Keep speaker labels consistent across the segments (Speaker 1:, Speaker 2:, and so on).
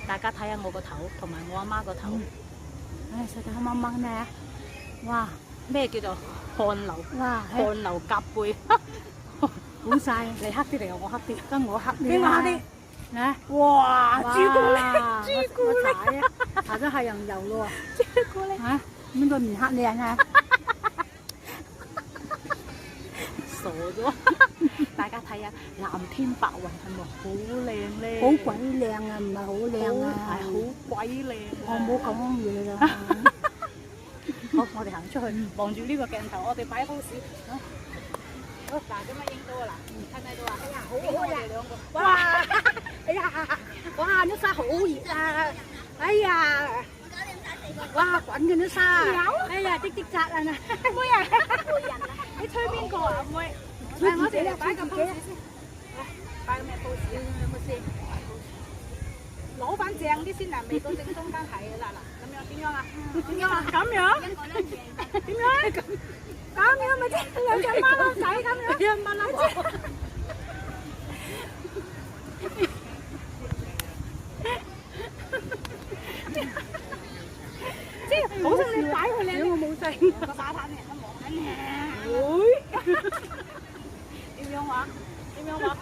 Speaker 1: 大家睇下我個頭同埋我阿媽個頭。
Speaker 2: 唉，實在黑掹掹咩？哇！
Speaker 1: 咩叫做汗流？
Speaker 2: 哇！
Speaker 1: 汗流浹背。
Speaker 2: 好曬，
Speaker 1: 你黑啲定係我黑啲？
Speaker 2: 跟我黑啲
Speaker 1: 邊個黑啲？
Speaker 2: 啊！
Speaker 1: 哇！朱古力，朱古力，
Speaker 2: 搽咗係人油咯
Speaker 1: 朱古力
Speaker 2: 嚇，邊個唔黑靚啊？
Speaker 1: 傻咗！大家睇下藍天白雲係咪好靚咧？
Speaker 2: 好鬼靚啊，唔係好靚啊，
Speaker 1: 係好鬼靚。
Speaker 2: 我冇講嘢啦。
Speaker 1: 好，我哋行出去望住呢個鏡頭，我哋擺 pose。好，嗱，咁樣影到啊嗱，睇唔睇到啊？哎呀，好好啊！我哋兩個，哇！哎呀，哇！啲沙好熱啊！哎呀，哇！滾緊啲沙，哎呀，滴滴扎啊！妹啊，你吹邊個啊？妹，嚟我哋嚟擺個 pose 先，擺個咩 pose 啊？有冇先？攞翻正啲先啊，未到正中間係啦嗱，咁樣點樣啊？點樣啊？咁樣？點樣？咁樣咪即係兩隻孖騮仔咁樣？一蚊啦！即係好想你擺佢靚，我冇勢。個沙灘人都望緊你。會點樣話？點樣話？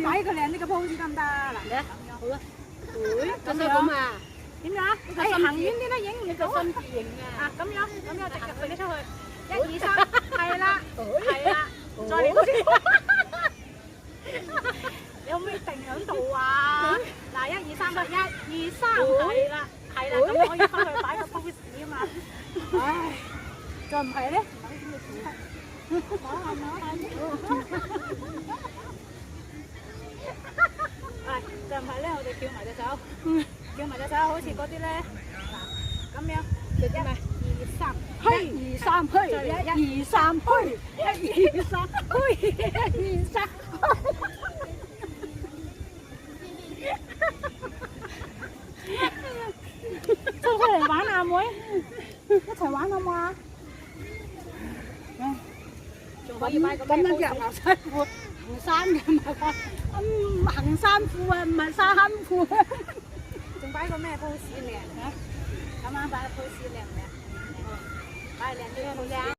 Speaker 1: 擺個靚啲嘅 pose 得唔得？嗱，你咁樣好啦。會咁樣啊？點樣？哎，行遠啲啦，影唔到啊！影啊！咁樣直入佢哋出去。1、2、3，係啦，係啦，再嚟多次。你可唔可以定喺度啊？嗱，1、2、3啦，1、2、3，係啦，係啦，咁可以翻去擺個 pose 啊嘛。唉，再唔係咧？攞下。就唔係咧，我哋翹埋隻手，翹埋隻手，好似嗰啲咧，嗱，咁樣，1、2、3，1、2、3，去，1、2、3，去，1、2、3，去，1、2、3，出嚟玩啊，妹，一齊玩好嘛？仲可以買個咩 pose？咁樣着牛仔褲。行山嘅唔係話，行山褲啊，唔係山褲。仲擺個咩 pose 靚嚇？咁啱擺個 pose 靚唔靚？擺靚啲好靚。